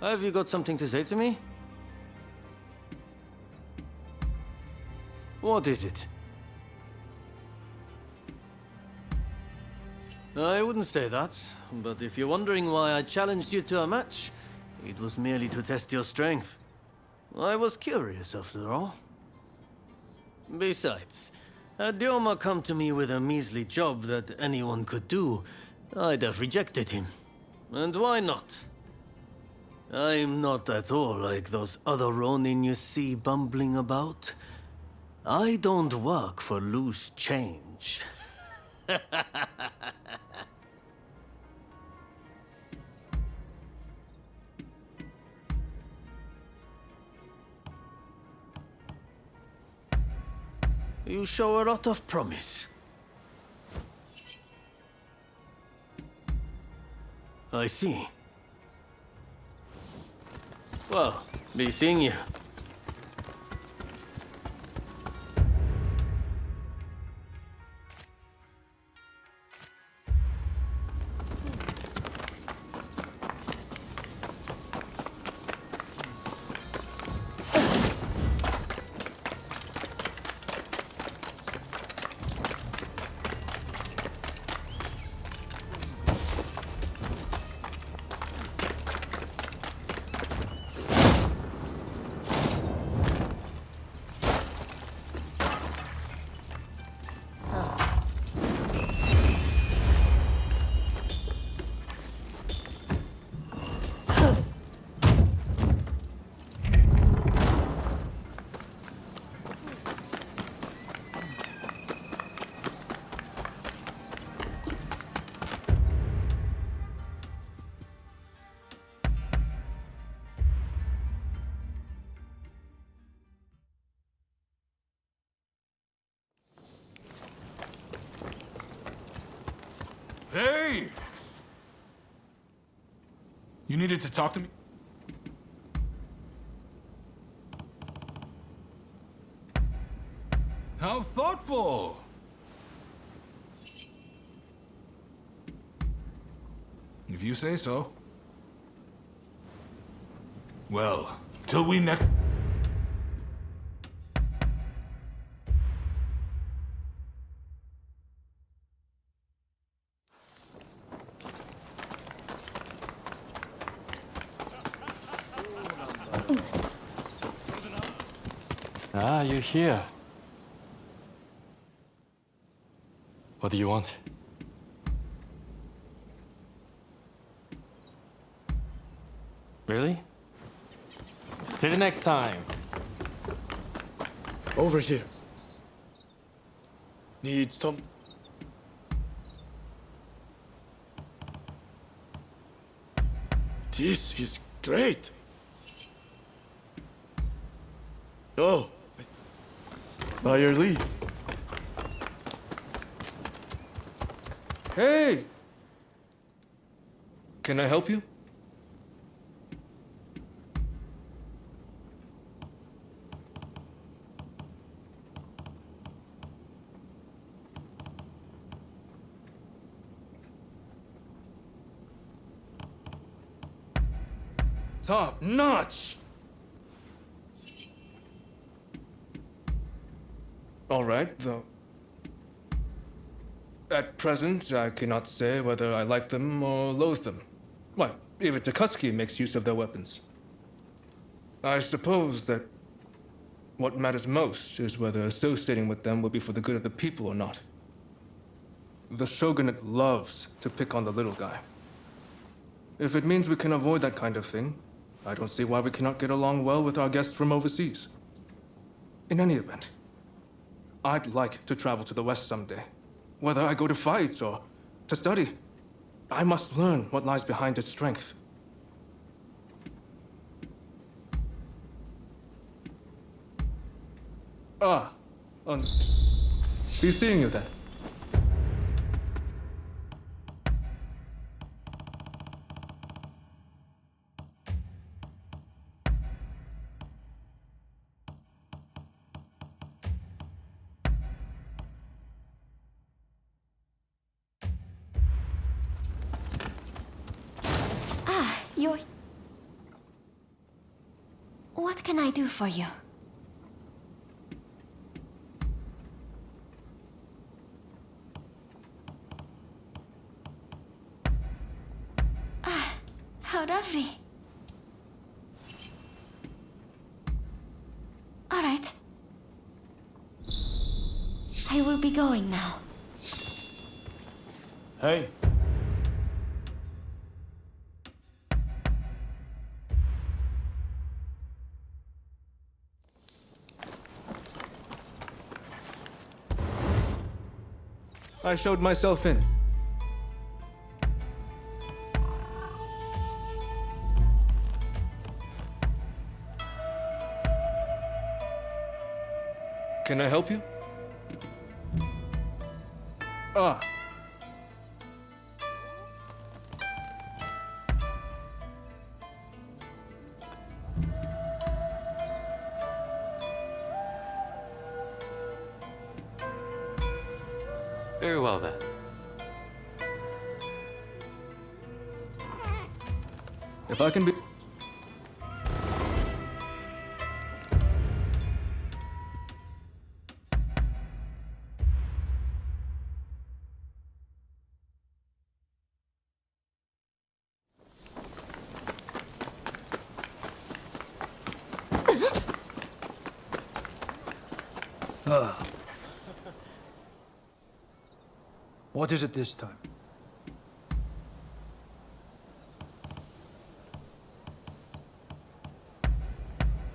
Have you got something to say to me? What is it? I wouldn't say that, but if you're wondering why I challenged you to a match, it was merely to test your strength. I was curious, after all. Besides, had Ryoma come to me with a measly job that anyone could do, I'd have rejected him. And why not? I'm not at all like those other Ronin you see bumbling about. I don't work for loose change. You show a lot of promise. I see. Well, be seeing you. Hey! You needed to talk to me? How thoughtful! If you say so. Well, till we next... Ah, you're here. What do you want? Really? Till the next time. Over here. Need some... This is great! Oh, by your leave. Hey! Can I help you? Top notch! All right, though. At present, I cannot say whether I like them or loathe them. Why, even Takusuki makes use of their weapons. I suppose that what matters most is whether associating with them will be for the good of the people or not. The shogunate loves to pick on the little guy. If it means we can avoid that kind of thing, I don't see why we cannot get along well with our guests from overseas. In any event, I'd like to travel to the West someday. Whether I go to fight or to study, I must learn what lies behind its strength. Be seeing you then. What can I do for you? Ah, how lovely. All right. I will be going now. Hey. I showed myself in. Can I help you? Ah. Very well then. If I can be... What is it this time?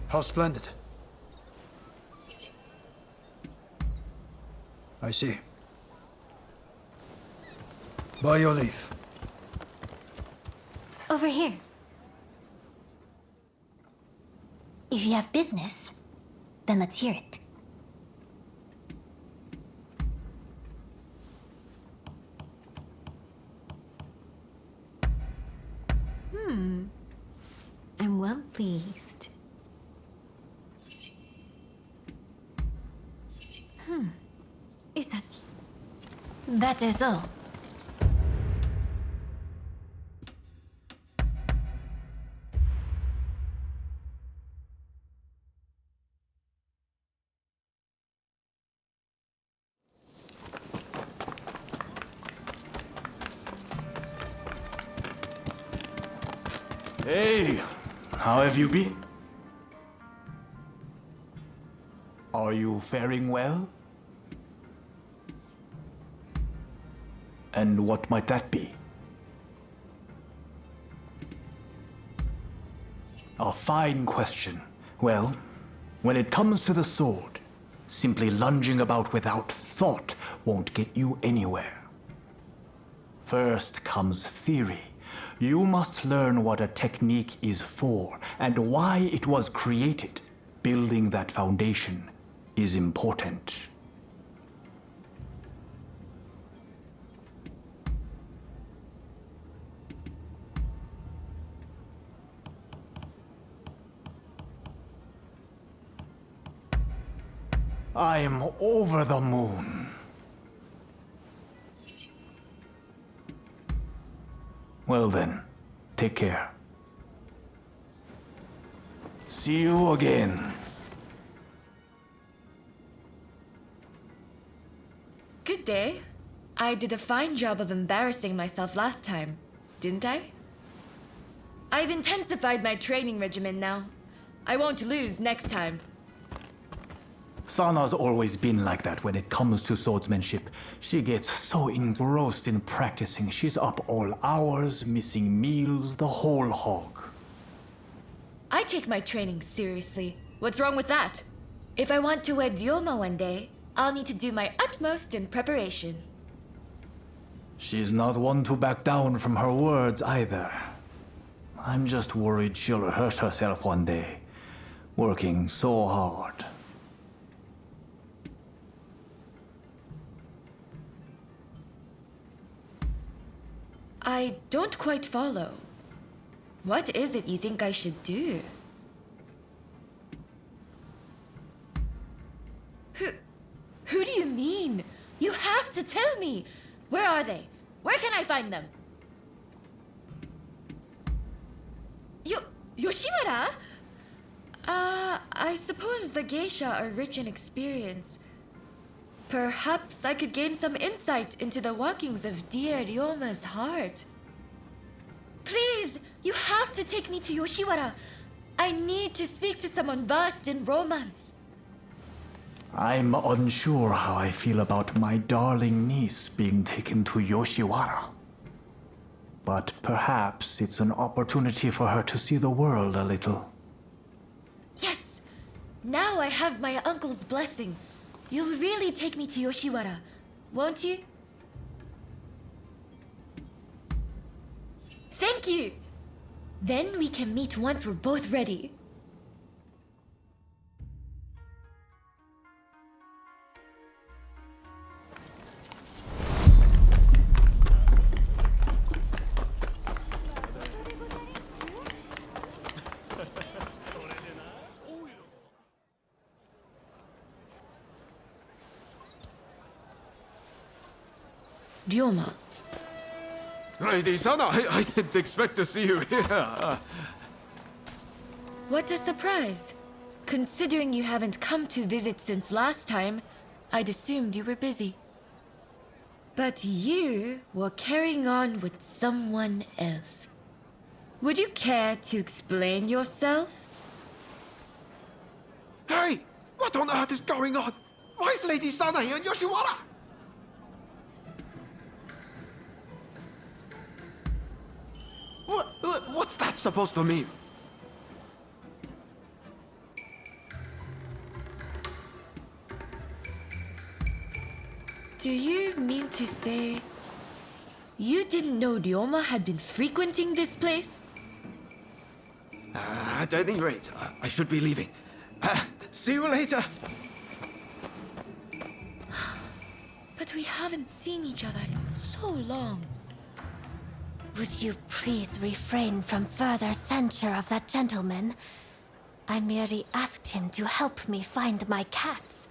How splendid. I see. By your leave. Over here. If you have business, then let's hear it. I'm well pleased. Is that... That is all. Hey, how have you been? Are you faring well? And what might that be? A fine question. Well, when it comes to the sword, simply lunging about without thought won't get you anywhere. First comes theory. You must learn what a technique is for and why it was created. Building that foundation is important. I am over the moon. Well then, take care. See you again. Good day. I did a fine job of embarrassing myself last time, didn't I? I've intensified my training regimen now. I won't lose next time. Sana's always been like that when it comes to swordsmanship. She gets so engrossed in practicing, she's up all hours, missing meals, the whole hog. I take my training seriously. What's wrong with that? If I want to wed Ryoma one day, I'll need to do my utmost in preparation. She's not one to back down from her words either. I'm just worried she'll hurt herself one day, working so hard. I don't quite follow. What is it you think I should do? Who do you mean? You have to tell me! Where are they? Where can I find them? Yoshimura? I suppose the geisha are rich in experience. Perhaps I could gain some insight into the workings of dear Ryoma's heart. Please, you have to take me to Yoshiwara. I need to speak to someone versed in romance. I'm unsure how I feel about my darling niece being taken to Yoshiwara. But perhaps it's an opportunity for her to see the world a little. Yes! Now I have my uncle's blessing. You'll really take me to Yoshiwara, won't you? Thank you! Then we can meet once we're both ready. Ryoma. Lady Sana, I didn't expect to see you here. What a surprise. Considering you haven't come to visit since last time, I'd assumed you were busy. But you were carrying on with someone else. Would you care to explain yourself? Hey, what on earth is going on? Why is Lady Sana here in Yoshiwara? What's that supposed to mean? Do you mean to say you didn't know Ryoma had been frequenting this place? At any rate, I should be leaving. See you later. But we haven't seen each other in so long. Would you please refrain from further censure of that gentleman? I merely asked him to help me find my cats.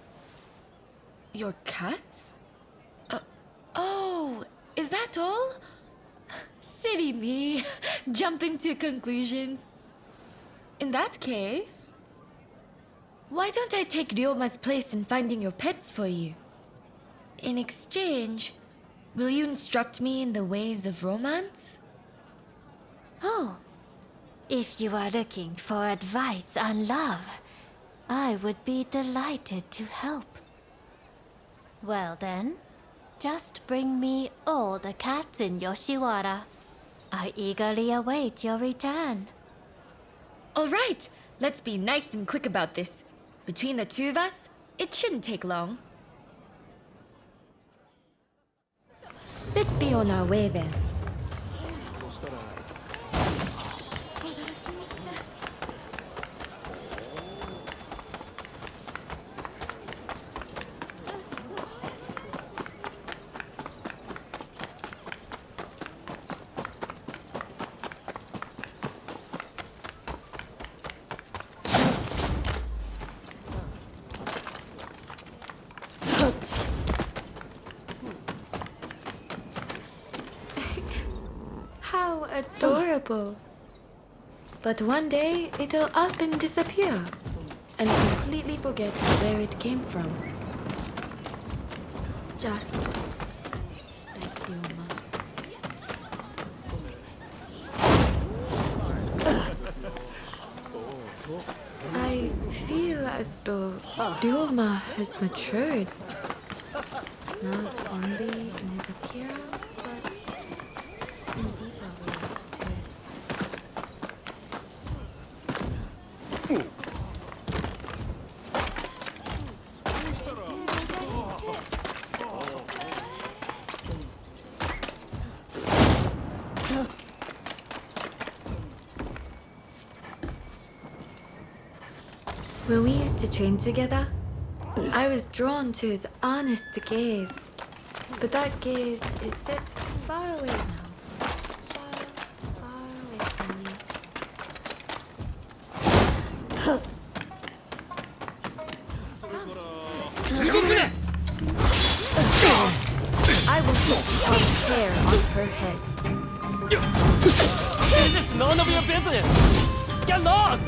Your cats? Oh, is that all? Silly me, jumping to conclusions. In that case, why don't I take Ryoma's place in finding your pets for you? In exchange, will you instruct me in the ways of romance? Oh, if you are looking for advice on love, I would be delighted to help. Well then, just bring me all the cats in Yoshiwara. I eagerly await your return. All right, let's be nice and quick about this. Between the two of us, it shouldn't take long. Let's be on our way then. How adorable. But one day, it'll up and disappear, and completely forget where it came from. Just like Ryoma. I feel as though Ryoma has matured. Not only in his appearance, but in deeper ways too. When we used to train together, I was drawn to his honest gaze. But that gaze is set far away now. Far, far away from me. I will put the hair on her head. This is none of your business! Get lost!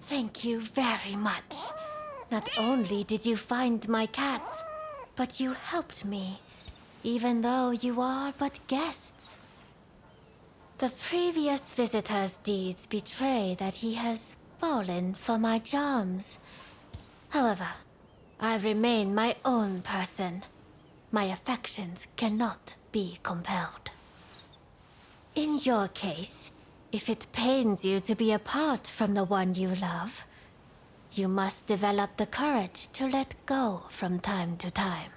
Thank you very much. Not only did you find my cats, but you helped me, even though you are but guests. The previous visitor's deeds betray that he has fallen for my charms. However, I remain my own person. My affections cannot be compelled. In your case, if it pains you to be apart from the one you love, you must develop the courage to let go from time to time.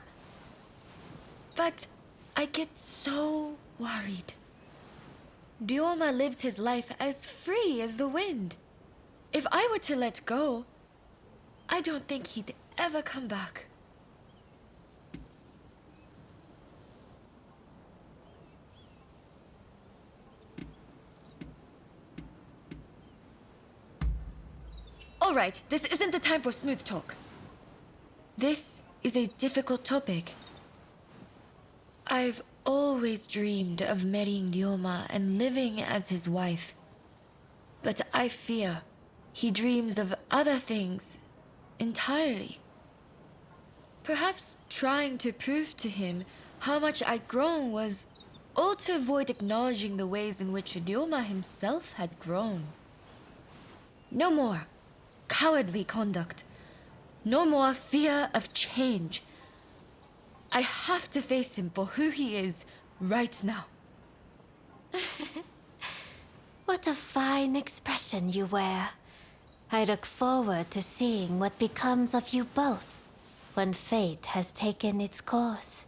But I get so worried. Ryoma lives his life as free as the wind. If I were to let go, I don't think he'd ever come back. All right, this isn't the time for smooth talk. This is a difficult topic. I've always dreamed of marrying Ryoma and living as his wife. But I fear he dreams of other things entirely. Perhaps trying to prove to him how much I'd grown was all to avoid acknowledging the ways in which Ryoma himself had grown. No more cowardly conduct. No more fear of change. I have to face him for who he is right now. What a fine expression you wear. I look forward to seeing what becomes of you both when fate has taken its course.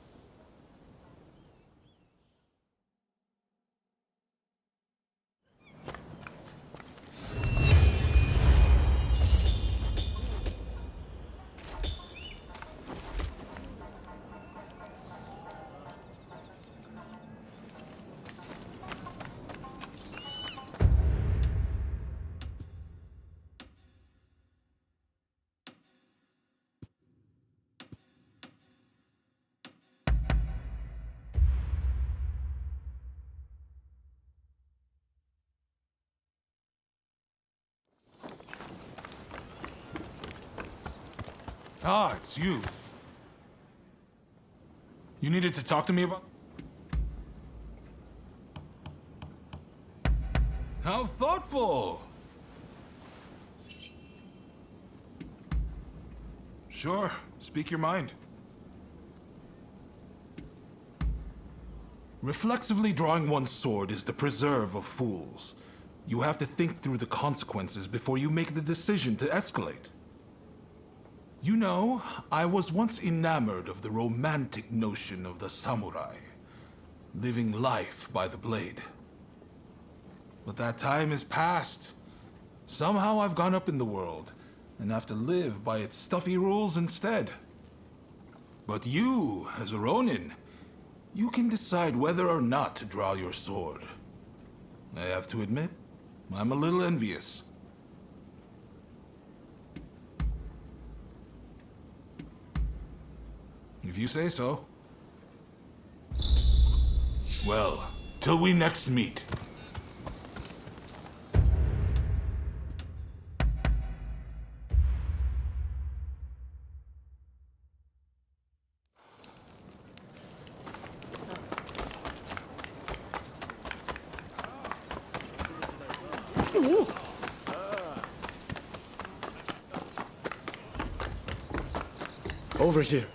Ah, it's you. You needed to talk to me about... How thoughtful! Sure, speak your mind. Reflexively drawing one's sword is the preserve of fools. You have to think through the consequences before you make the decision to escalate. You know, I was once enamored of the romantic notion of the samurai, living life by the blade. But that time is past. Somehow I've gone up in the world, and have to live by its stuffy rules instead. But you, as a Ronin, you can decide whether or not to draw your sword. I have to admit, I'm a little envious. If you say so. Well, till we next meet. Over here.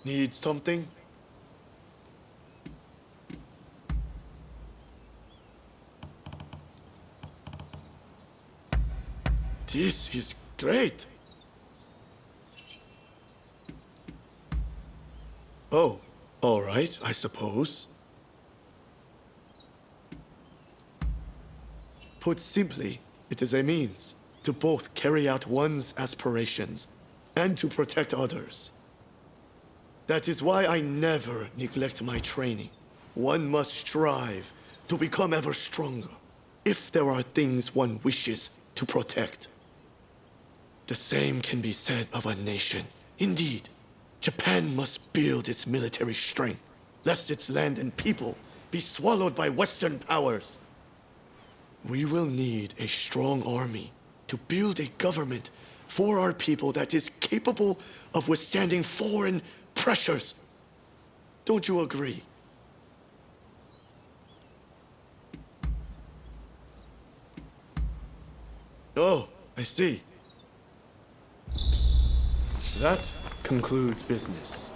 Need something? This is great. Oh, all right, I suppose. Put simply, it is a means to both carry out one's aspirations and to protect others. That is why I never neglect my training. One must strive to become ever stronger if there are things one wishes to protect. The same can be said of a nation. Indeed, Japan must build its military strength, lest its land and people be swallowed by Western powers. We will need a strong army to build a government for our people that is capable of withstanding foreign pressures. Don't you agree? Oh, I see. That concludes business.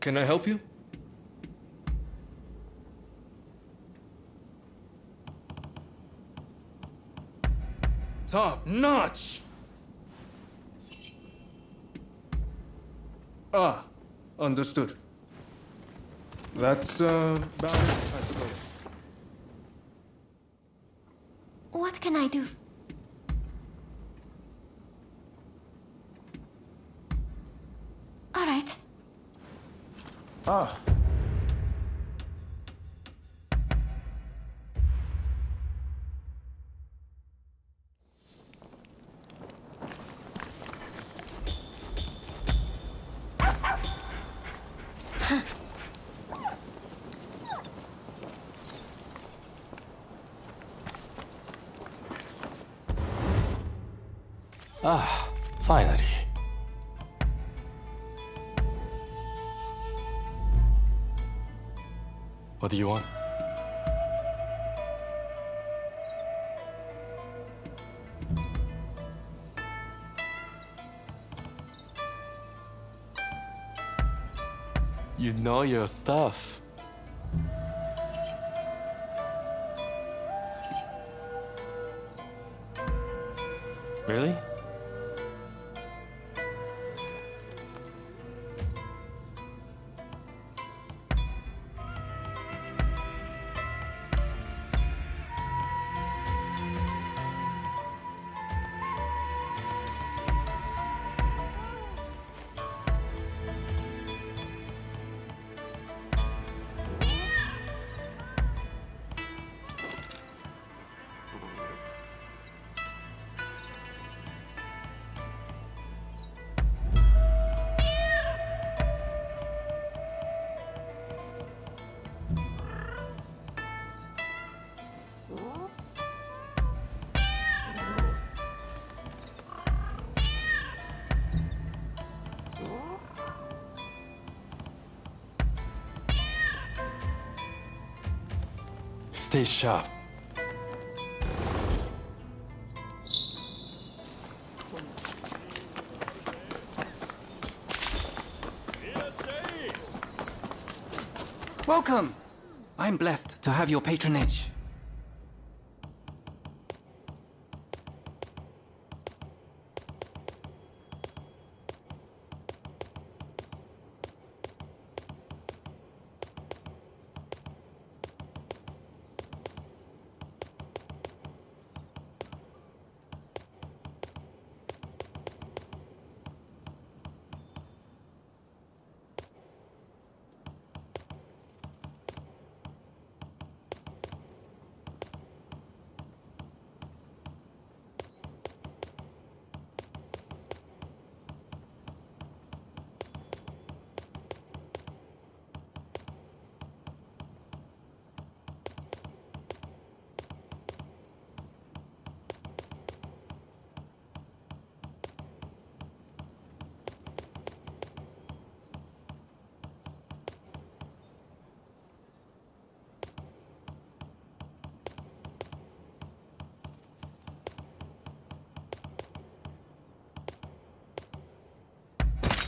Can I help you? Top notch! Ah, understood. That's about it, I suppose. What can I do? All right. Ah. Ah, finally. What do you want? You know your stuff. Really? Stay sharp. Welcome! I'm blessed to have your patronage.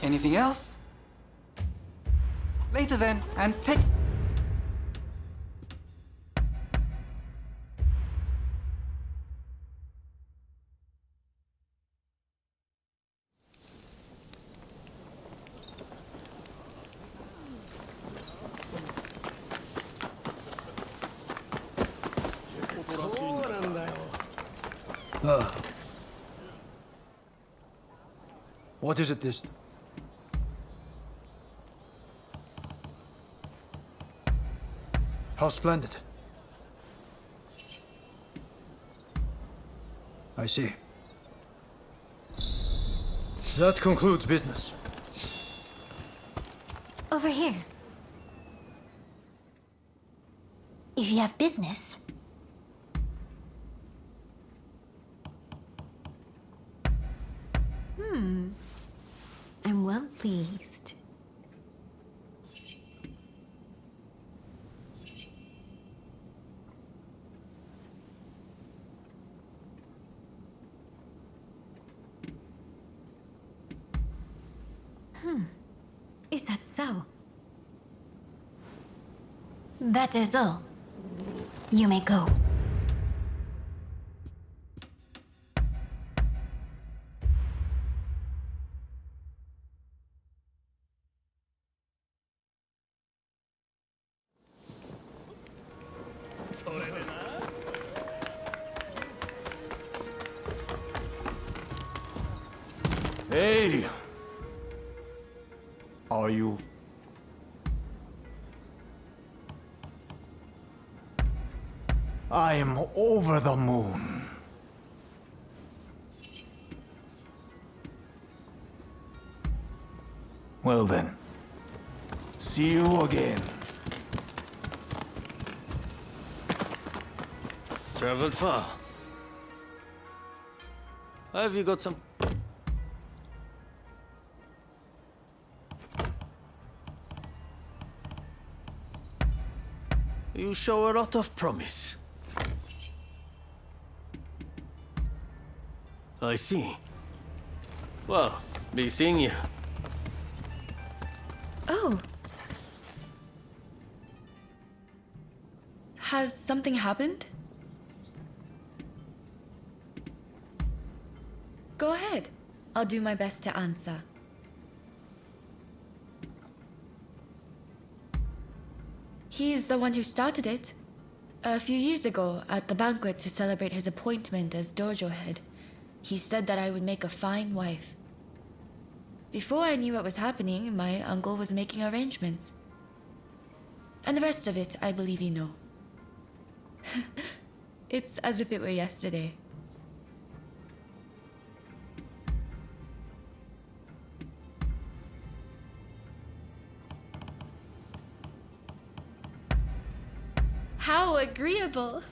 Anything else? Later then, and take... What is it this time? How splendid. I see. That concludes business. Over here. If you have business. I'm well pleased. Is that so? That is all. You may go. Hey! Are you... I am over the moon. Well then, see you again. Traveled far. Have you got some? You show a lot of promise. I see. Well, be seeing you. Oh. Has something happened? Go ahead. I'll do my best to answer. He's the one who started it. A few years ago, at the banquet to celebrate his appointment as dojo head, he said that I would make a fine wife. Before I knew what was happening, my uncle was making arrangements. And the rest of it, I believe you know. It's as if it were yesterday. How agreeable!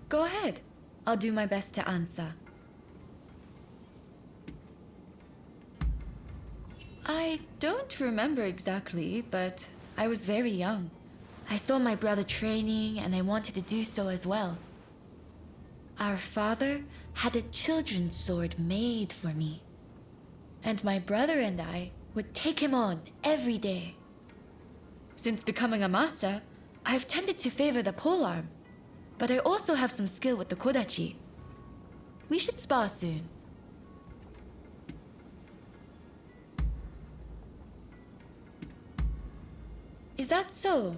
Go ahead. I'll do my best to answer. I don't remember exactly, but I was very young. I saw my brother training, and I wanted to do so as well. Our father had a children's sword made for me. And my brother and I would take him on every day. Since becoming a master, I've tended to favor the polearm, but I also have some skill with the kodachi. We should spar soon. Is that so?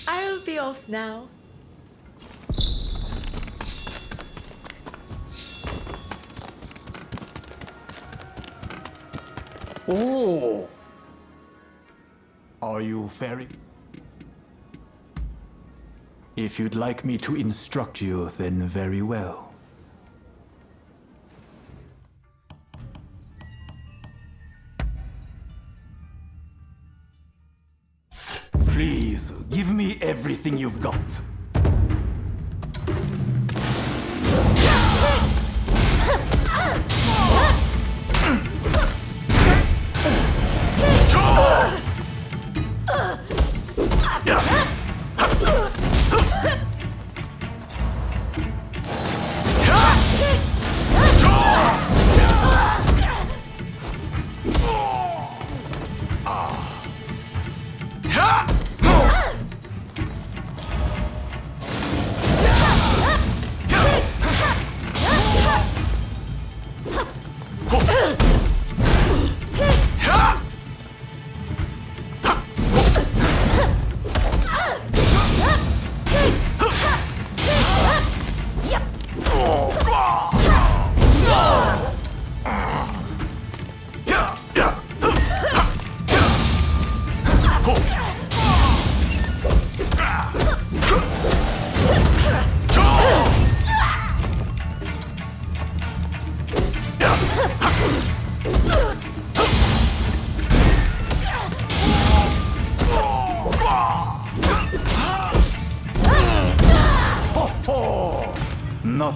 I'll be off now. Oh! Are you very... If you'd like me to instruct you, then very well. Please, give me everything you've got.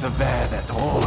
not bad at all.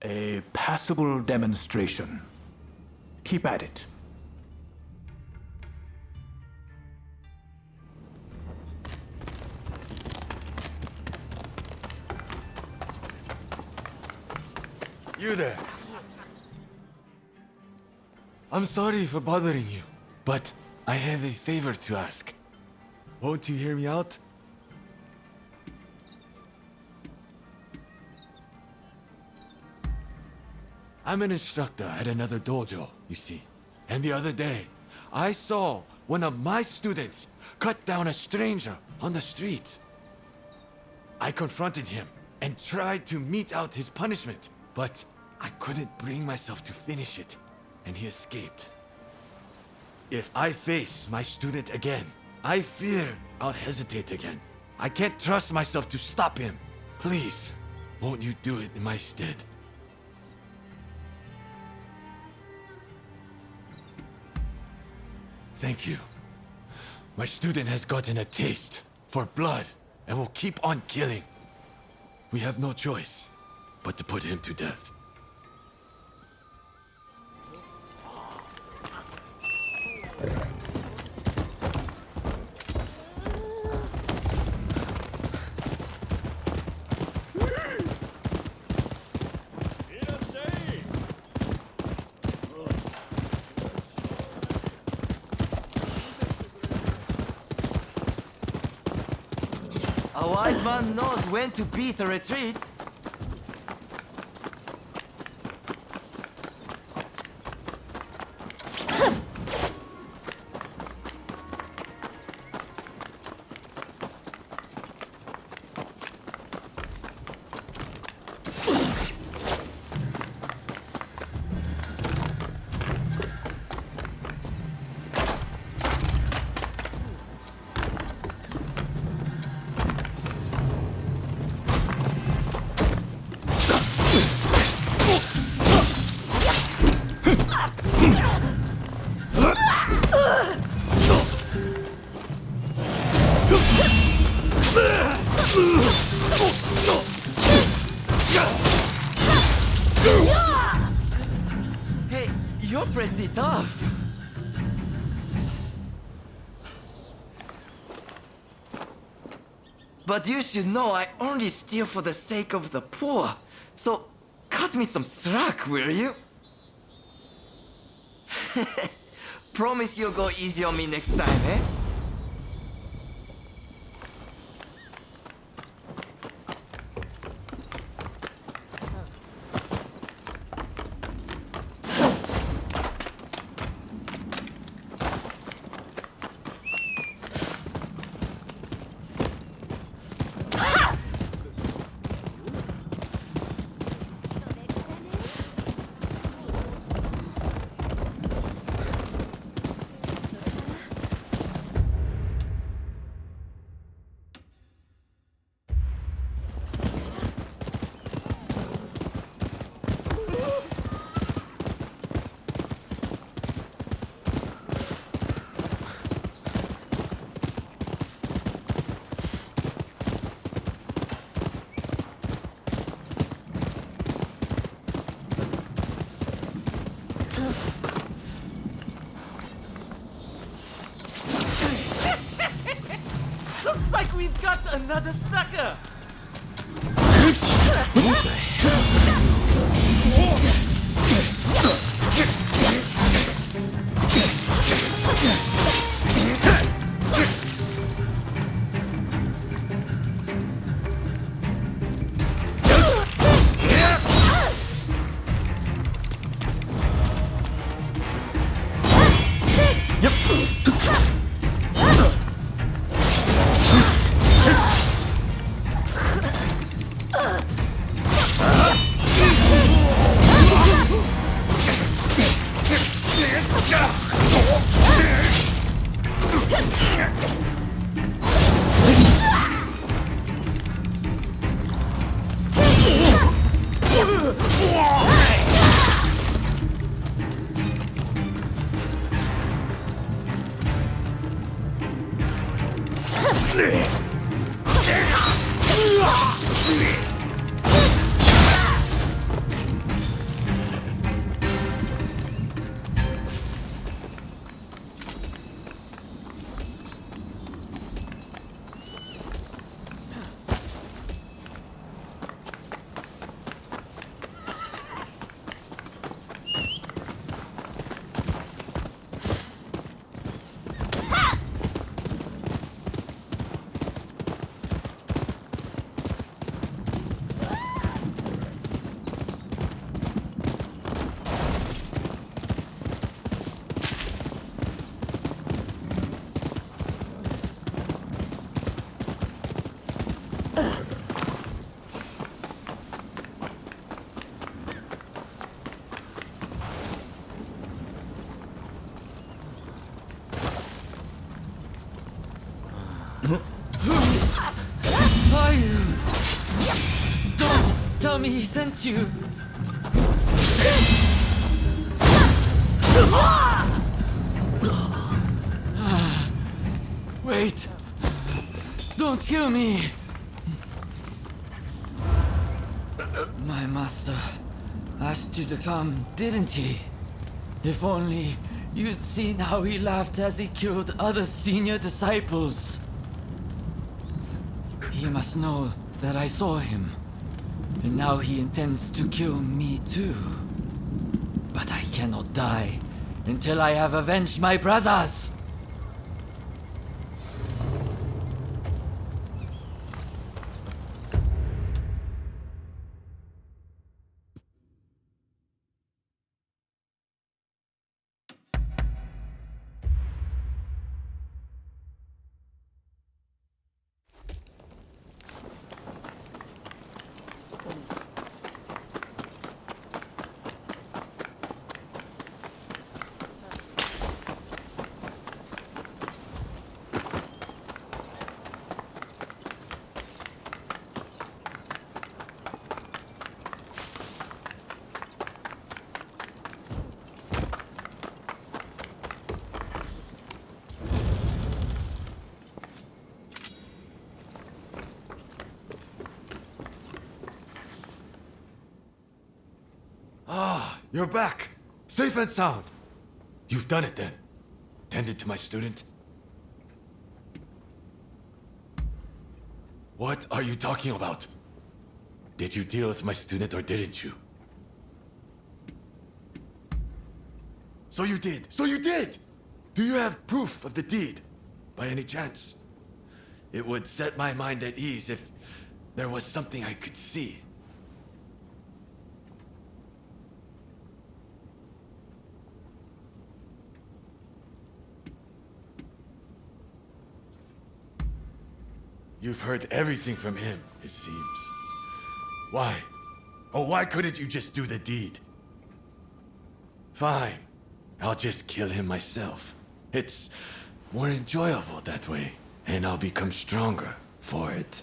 A passable demonstration. Keep at it. You there. I'm sorry for bothering you, but I have a favor to ask. Won't you hear me out? I'm an instructor at another dojo, you see. And the other day, I saw one of my students cut down a stranger on the street. I confronted him and tried to mete out his punishment, but I couldn't bring myself to finish it, and he escaped. If I face my student again, I fear I'll hesitate again. I can't trust myself to stop him. Please, won't you do it in my stead? Thank you. My student has gotten a taste for blood and will keep on killing. We have no choice but to put him to death. A wise man knows when to beat a retreat. Hey, you're pretty tough. But you should know I only steal for the sake of the poor. So, cut me some slack, will you? Promise you'll go easy on me next time, eh? Looks like we've got another sucker! What the hell? Are you? Don't tell me he sent you. Wait! Don't kill me! My master asked you to come, didn't he? If only you'd seen how he laughed as he killed other senior disciples. He must know that I saw him, and now he intends to kill me too. But I cannot die until I have avenged my brothers! You're back! Safe and sound! You've done it then. Tended to my student. What are you talking about? Did you deal with my student or didn't you? So you did! So you did! Do you have proof of the deed, by any chance? It would set my mind at ease if there was something I could see. You've heard everything from him, it seems. Why? Oh, why couldn't you just do the deed? Fine. I'll just kill him myself. It's more enjoyable that way, and I'll become stronger for it.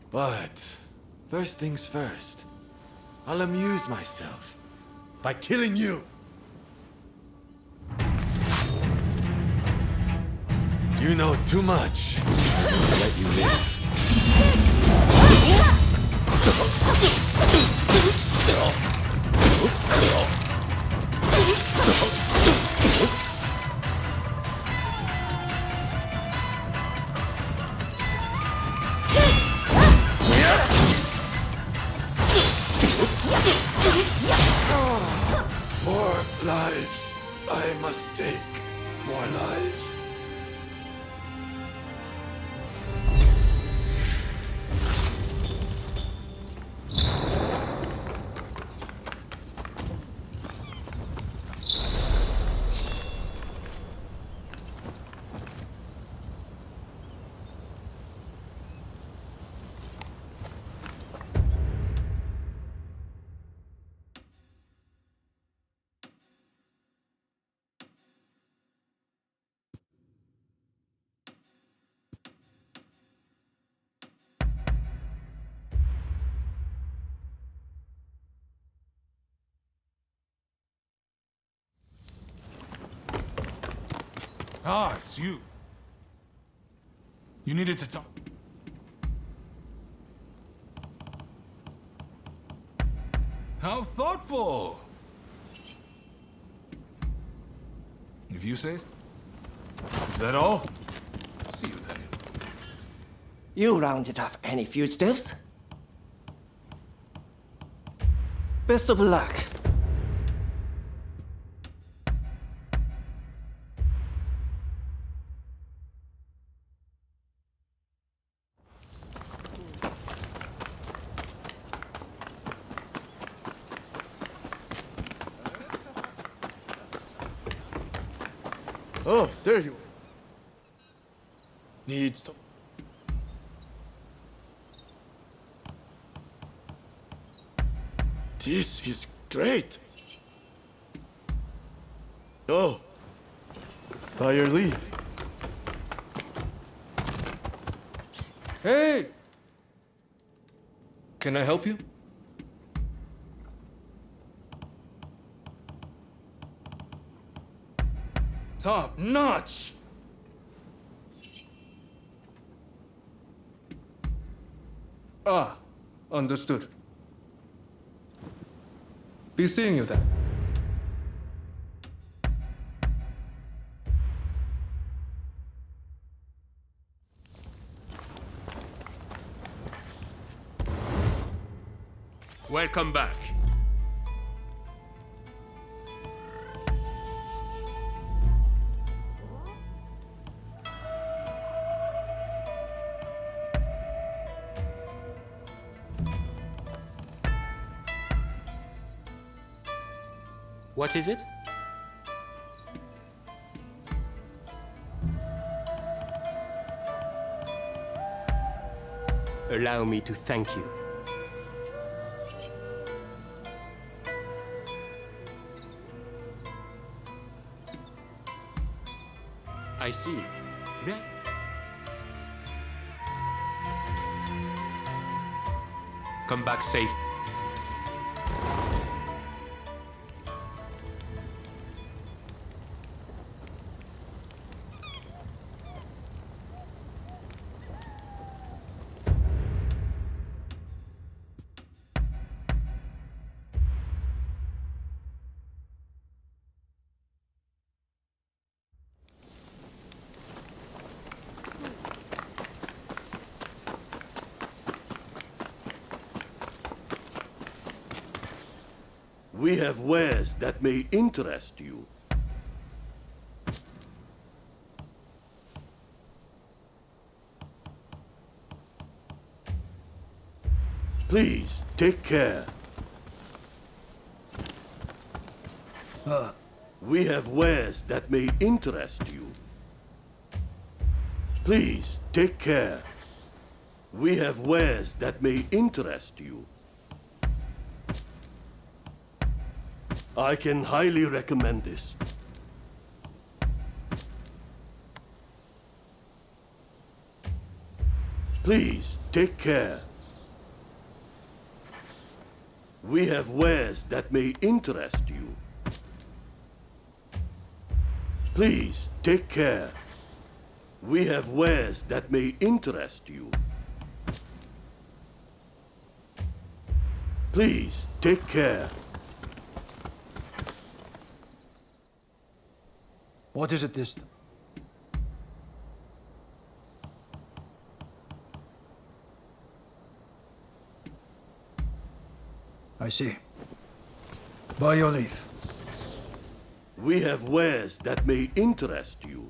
But first things first, I'll amuse myself by killing you. You know too much. I'll let you live. More lives. I must take more lives. Ah, it's you. You needed to talk. How thoughtful! If you say. Is that all? See you then. You rounded up any fugitives? Best of luck. Oh, there you are. Need some. This is great. Oh, by your leave. Hey! Can I help you? Top notch! Ah, understood. Be seeing you then. Welcome back. What is it? Allow me to thank you. I see. There. Come back safe. We have wares that may interest you. Please, take care. We have wares that may interest you. Please, take care. We have wares that may interest you. I can highly recommend this. Please, take care. We have wares that may interest you. Please, take care. We have wares that may interest you. Please, take care. What is it this time? I see. By your leave. We have wares that may interest you.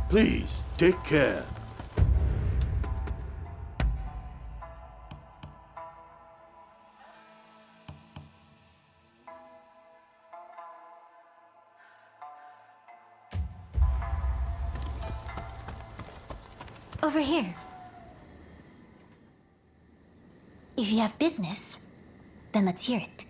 Please, take care. Over here. If you have business, then let's hear it.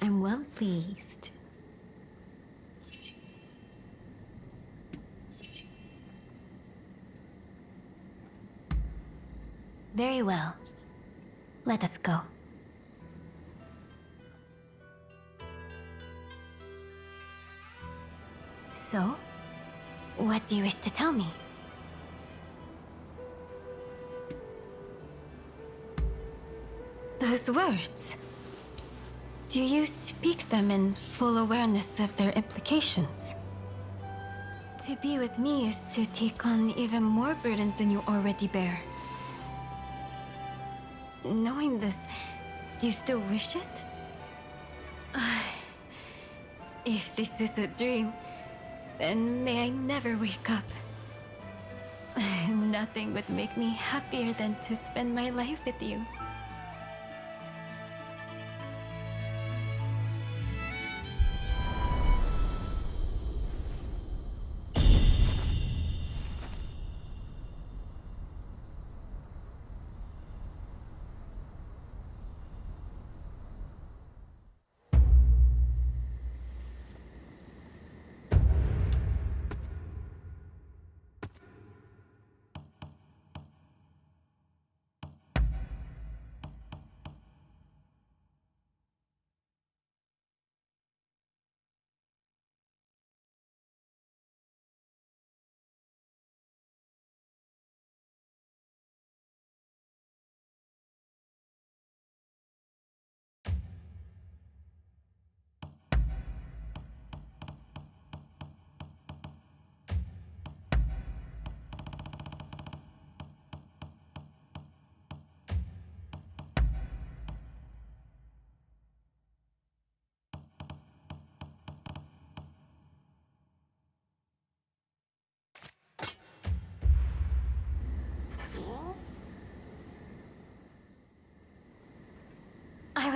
I'm well pleased. Very well. Let us go. So, what do you wish to tell me? Those words. Do you speak them in full awareness of their implications? To be with me is to take on even more burdens than you already bear. Knowing this, do you still wish it? If this is a dream, then may I never wake up. Nothing would make me happier than to spend my life with you.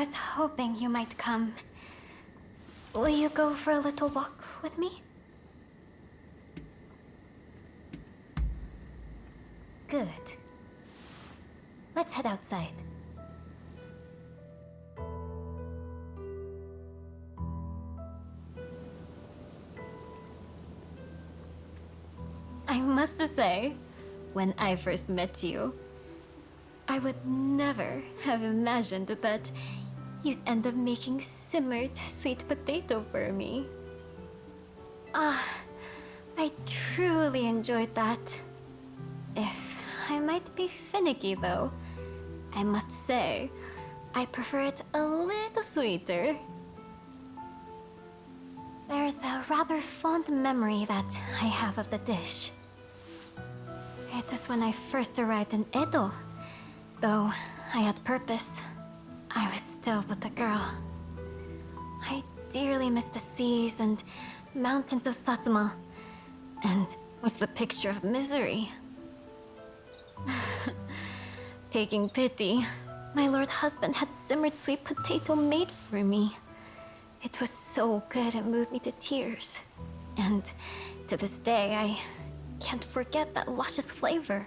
was hoping you might come. Will you go for a little walk with me? Good. Let's head outside. I must say, when I first met you, I would never have imagined that you'd end up making simmered sweet potato for me. I truly enjoyed that. If I might be finicky though, I must say, I prefer it a little sweeter. There's a rather fond memory that I have of the dish. It was when I first arrived in Edo. Though I had purpose, I was still but a girl. I dearly missed the seas and mountains of Satsuma, and was the picture of misery. Taking pity, my lord husband had simmered sweet potato made for me. It was so good it moved me to tears. And to this day, I can't forget that luscious flavor.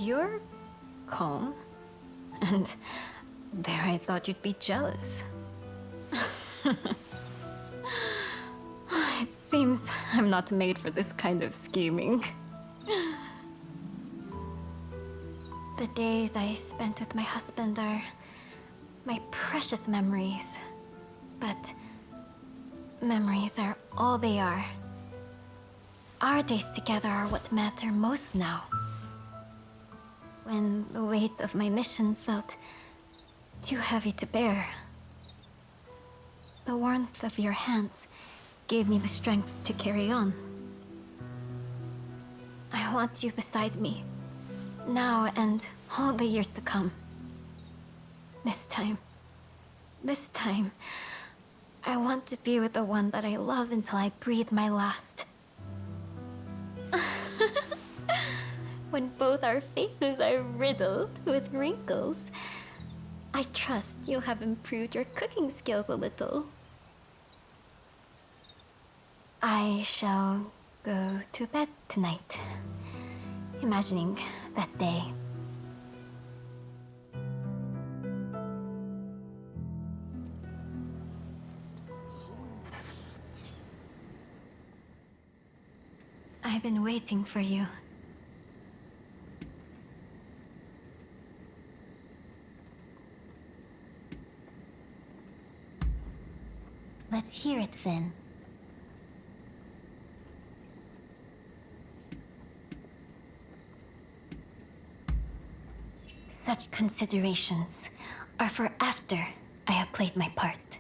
You're calm, and there I thought you'd be jealous. It seems I'm not made for this kind of scheming. The days I spent with my husband are my precious memories. But memories are all they are. Our days together are what matter most now. When the weight of my mission felt too heavy to bear, the warmth of your hands gave me the strength to carry on. I want you beside me, now and all the years to come. This time, I want to be with the one that I love until I breathe my last. When both our faces are riddled with wrinkles, I trust you have improved your cooking skills a little. I shall go to bed tonight, imagining that day. I've been waiting for you. Let's hear it then. Such considerations are for after I have played my part.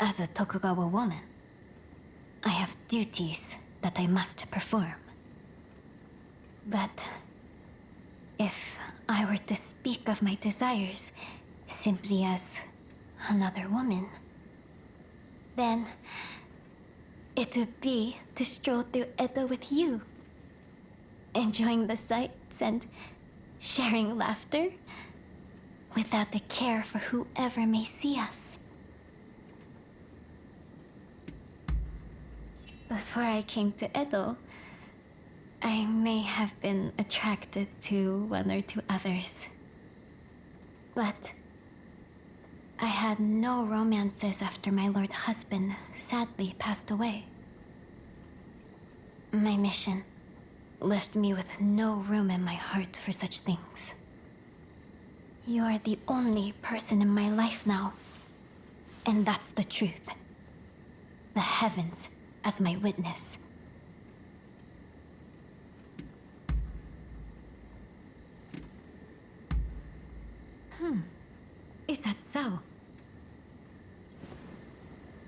As a Tokugawa woman, I have duties that I must perform. But if I were to speak of my desires simply as another woman, then it would be to stroll through Edo with you, enjoying the sights and sharing laughter without the care for whoever may see us. Before I came to Edo, I may have been attracted to one or two others. But I had no romances after my lord husband sadly passed away. My mission left me with no room in my heart for such things. You are the only person in my life now, and that's the truth. The heavens as my witness. Is that so?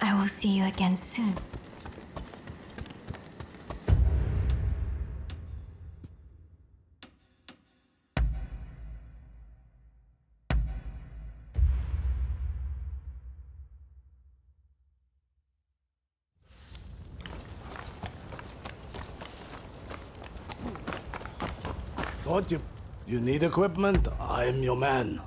I will see you again soon. thought you... You need equipment? I'm your man.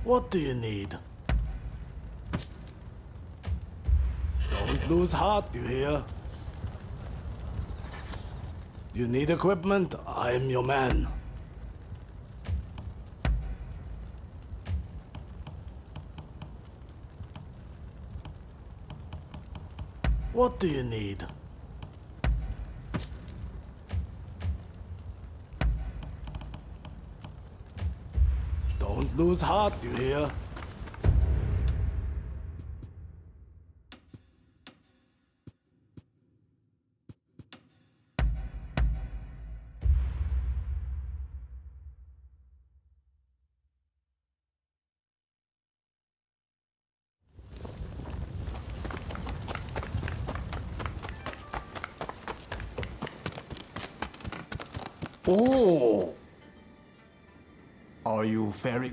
What do you need? Don't lose heart, you hear? You need equipment? I'm your man. What do you need? Don't lose heart, you hear? Oh! Are you very...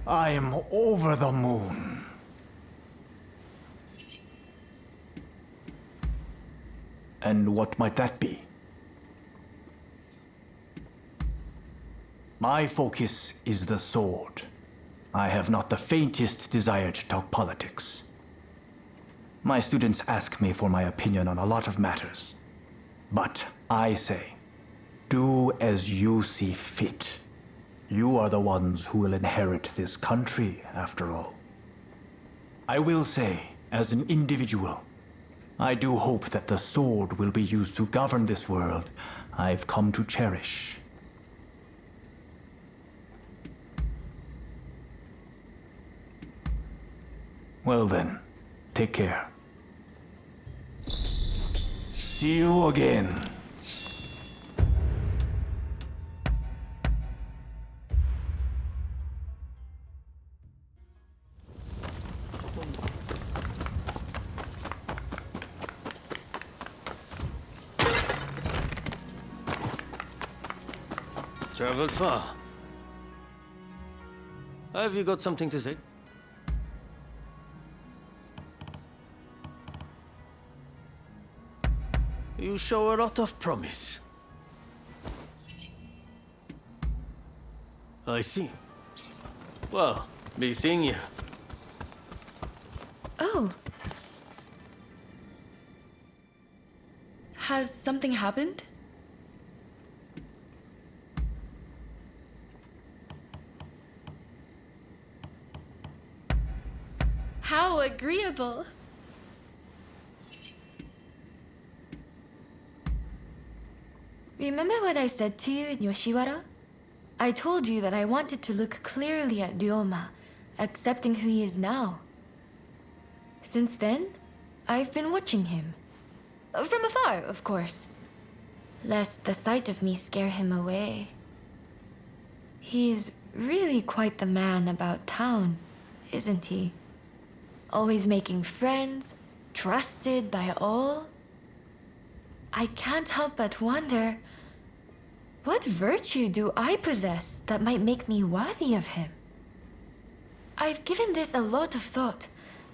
I am over the moon. And what might that be? My focus is the sword. I have not the faintest desire to talk politics. My students ask me for my opinion on a lot of matters. But I say, do as you see fit. You are the ones who will inherit this country, after all. I will say, as an individual, I do hope that the sword will be used to govern this world I've come to cherish. Well then, take care. See you again. Traveled far. Have you got something to say? You show a lot of promise. I see. Well, be seeing you. Oh. Has something happened? How agreeable. Remember what I said to you in Yoshiwara? I told you that I wanted to look clearly at Ryoma, accepting who he is now. Since then, I've been watching him. From afar, of course. Lest the sight of me scare him away. He's really quite the man about town, isn't he? Always making friends, trusted by all. I can't help but wonder, what virtue do I possess that might make me worthy of him? I've given this a lot of thought,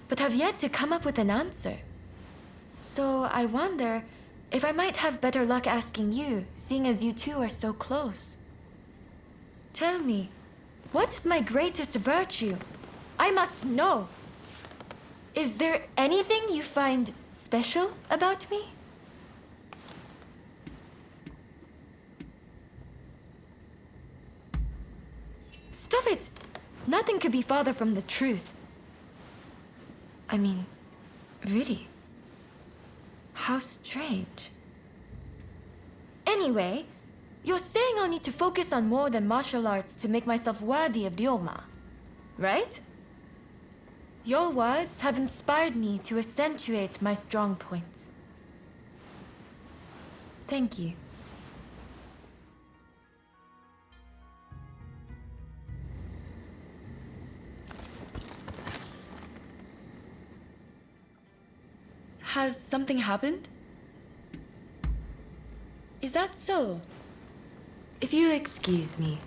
but have yet to come up with an answer. So I wonder if I might have better luck asking you, seeing as you two are so close. Tell me, what is my greatest virtue? I must know. Is there anything you find special about me? Stop it! Nothing could be farther from the truth. I mean, really? How strange. Anyway, you're saying I'll need to focus on more than martial arts to make myself worthy of Ryoma, right? Your words have inspired me to accentuate my strong points. Thank you. Has something happened? Is that so? If you'll excuse me.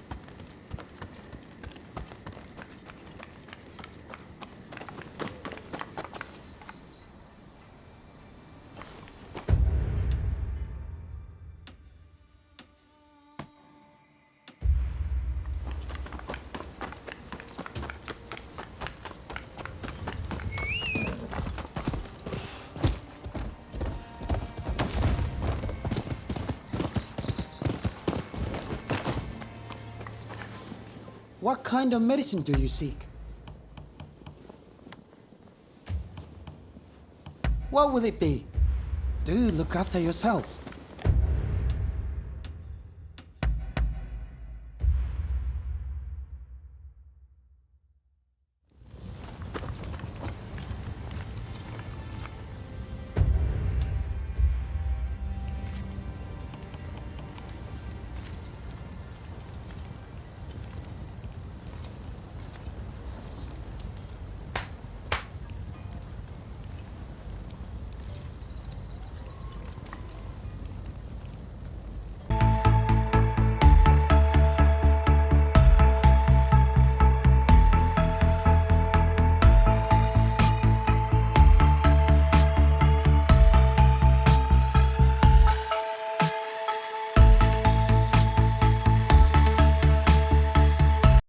What kind of medicine do you seek? What will it be? Do look after yourself.